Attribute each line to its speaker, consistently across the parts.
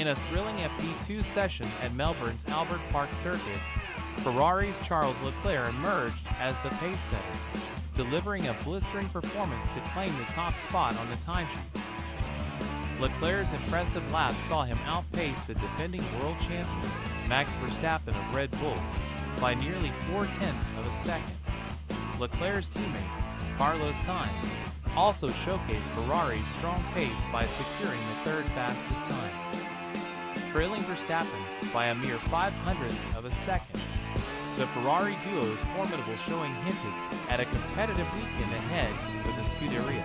Speaker 1: In a thrilling FP2 session at Melbourne's Albert Park circuit, Ferrari's Charles Leclerc emerged as the pace setter, delivering a blistering performance to claim the top spot on the timesheets. Leclerc's impressive laps saw him outpace the defending world champion, Max Verstappen of Red Bull, by nearly 0.4 of a second. Leclerc's teammate, Carlos Sainz, also showcased Ferrari's strong pace by securing the third fastest time, trailing Verstappen by a mere 0.05 of a second. The Ferrari duo's formidable showing hinted at a competitive weekend ahead for the Scuderia.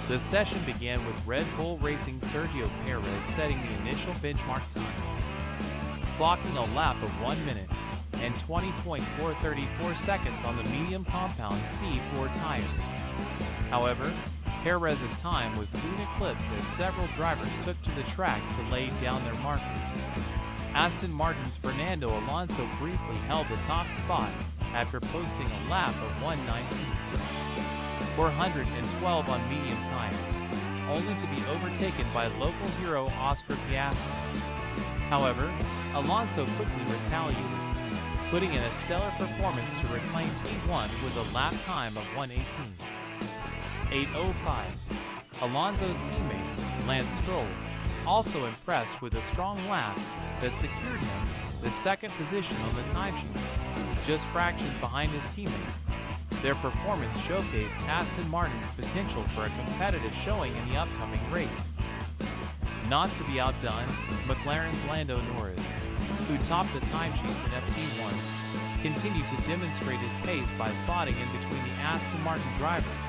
Speaker 1: The session began with Red Bull Racing Sergio Perez setting the initial benchmark time, clocking a lap of 1 minute and 20.434 seconds on the medium compound C4 tires. However, Perez's time was soon eclipsed as several drivers took to the track to lay down their markers. Aston Martin's Fernando Alonso briefly held the top spot after posting a lap of 1:19, 412 on medium tires, only to be overtaken by local hero Oscar Piastri. However, Alonso quickly retaliated, putting in a stellar performance to reclaim P1 with a lap time of 1:18. 8:05. Alonso's teammate, Lance Stroll, also impressed with a strong lap that secured him the second position on the timesheets, just fractions behind his teammate. Their performance showcased Aston Martin's potential for a competitive showing in the upcoming race. Not to be outdone, McLaren's Lando Norris, who topped the timesheets in FP1, continued to demonstrate his pace by slotting in between the Aston Martin drivers,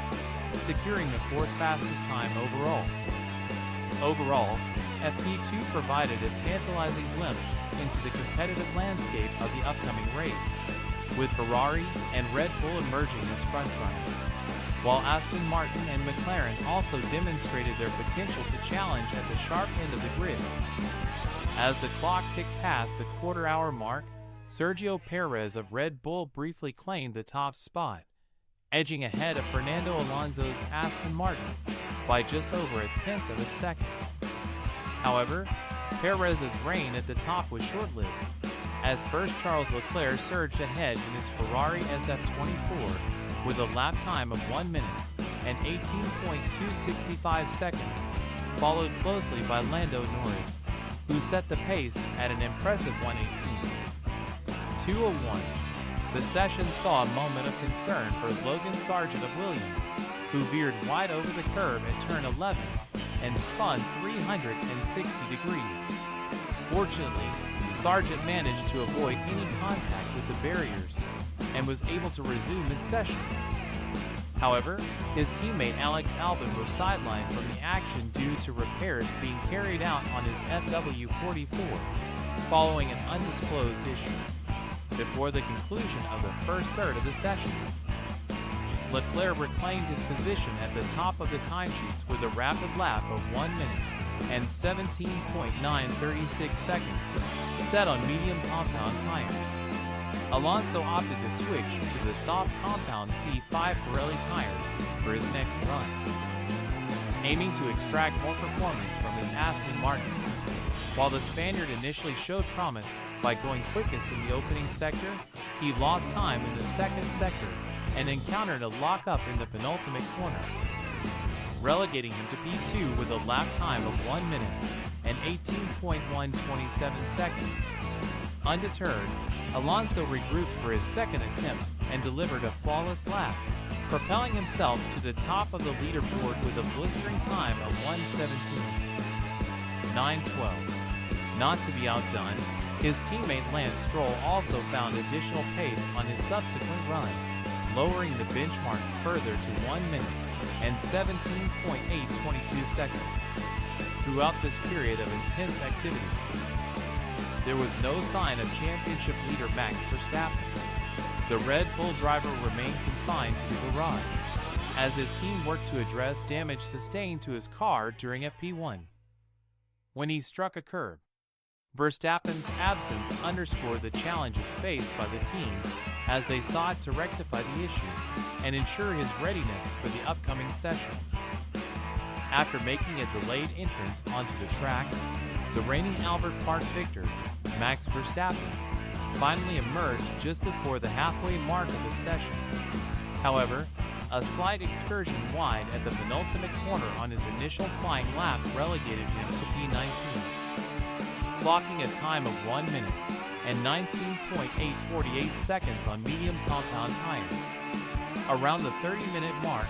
Speaker 1: securing the fourth fastest time overall. Overall, FP2 provided a tantalizing glimpse into the competitive landscape of the upcoming race, with Ferrari and Red Bull emerging as frontrunners, while Aston Martin and McLaren also demonstrated their potential to challenge at the sharp end of the grid. As the clock ticked past the quarter-hour mark, Sergio Perez of Red Bull briefly claimed the top spot, edging ahead of Fernando Alonso's Aston Martin by just over 1/10 of a second. However, Perez's reign at the top was short-lived, as first Charles Leclerc surged ahead in his Ferrari SF24 with a lap time of 1 minute and 18.265 seconds, followed closely by Lando Norris, who set the pace at an impressive 1:18. 2:01. The session saw a moment of concern for Logan Sargent of Williams, who veered wide over the curve at turn 11 and spun 360 degrees. Fortunately, Sargent managed to avoid any contact with the barriers and was able to resume his session. However, his teammate Alex Albon was sidelined from the action due to repairs being carried out on his FW44 following an undisclosed issue. Before the conclusion of the first third of the session, Leclerc reclaimed his position at the top of the timesheets with a rapid lap of 1 minute and 17.936 seconds, set on medium compound tires. Alonso opted to switch to the soft compound C5 Pirelli tires for his next run, aiming to extract more performance from his Aston Martin. While the Spaniard initially showed promise by going quickest in the opening sector, he lost time in the second sector and encountered a lockup in the penultimate corner, relegating him to P2 with a lap time of 1 minute and 18.127 seconds. Undeterred, Alonso regrouped for his second attempt and delivered a flawless lap, propelling himself to the top of the leaderboard with a blistering time of 1:17. 9:12. Not to be outdone, his teammate Lance Stroll also found additional pace on his subsequent run, lowering the benchmark further to 1 minute and 17.822 seconds. Throughout this period of intense activity, there was no sign of championship leader Max Verstappen. The Red Bull driver remained confined to the garage, as his team worked to address damage sustained to his car during FP1. When he struck a curb, Verstappen's absence underscored the challenges faced by the team as they sought to rectify the issue and ensure his readiness for the upcoming sessions. After making a delayed entrance onto the track, The reigning Albert Park victor, Max Verstappen, finally emerged just before the halfway mark of the session. However, a slight excursion wide at the penultimate corner on his initial flying lap relegated him to P19, clocking a time of 1 minute and 19.848 seconds on medium compound tires. Around the 30-minute mark,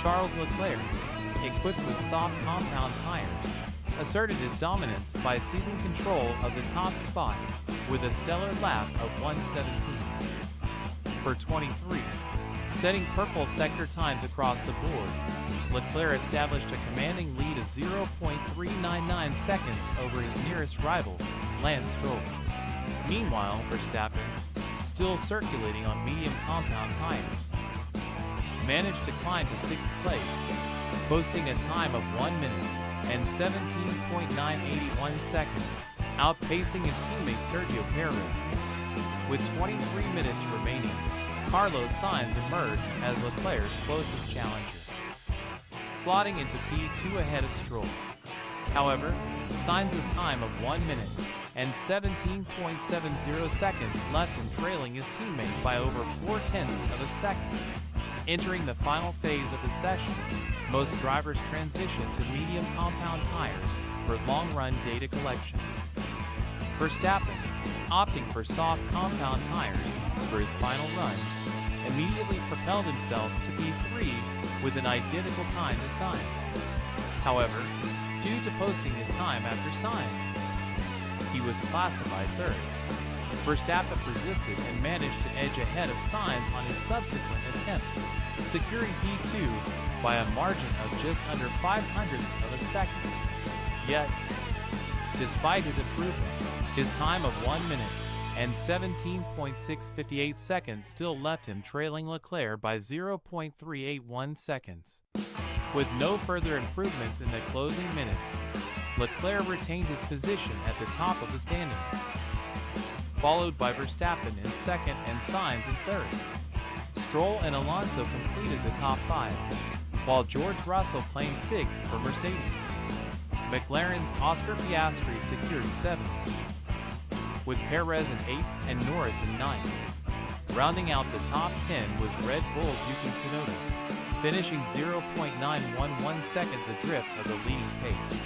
Speaker 1: Charles Leclerc, equipped with soft compound tires, asserted his dominance by seizing control of the top spot with a stellar lap of 1:17. For 23, setting purple sector times across the board, Leclerc established a commanding lead of 0.399 seconds over his nearest rival, Lance Stroll. Meanwhile, Verstappen, still circulating on medium compound tires, managed to climb to 6th place, posting a time of 1 minute and 17.981 seconds, outpacing his teammate Sergio Perez. With 23 minutes remaining, Carlos Sainz emerged as Leclerc's closest challenger, slotting into P2 ahead of Stroll. However, Sainz's time of 1 minute and 17.70 seconds left him trailing his teammate by over 0.4 of a second. Entering the final phase of the session, most drivers transition to medium compound tires for long-run data collection. Verstappen, opting for soft compound tires for his final runs, immediately propelled himself to P3 with an identical time to Sainz. However, due to posting his time after Sainz, he was classified third. Verstappen resisted and managed to edge ahead of Sainz on his subsequent attempt, securing P2 by a margin of just under 0.05 of a second. Yet, despite his improvement, his time of 1 minute and 17.658 seconds still left him trailing Leclerc by 0.381 seconds. With no further improvements in the closing minutes, Leclerc retained his position at the top of the standings, followed by Verstappen in second and Sainz in third. Stroll and Alonso completed the top 5, while George Russell claimed 6th for Mercedes. McLaren's Oscar Piastri secured 7th, with Perez in 8th and Norris in 9th. Rounding out the top 10 was Red Bull's Yuki Tsunoda, finishing 0.911 seconds adrift of the leading pace.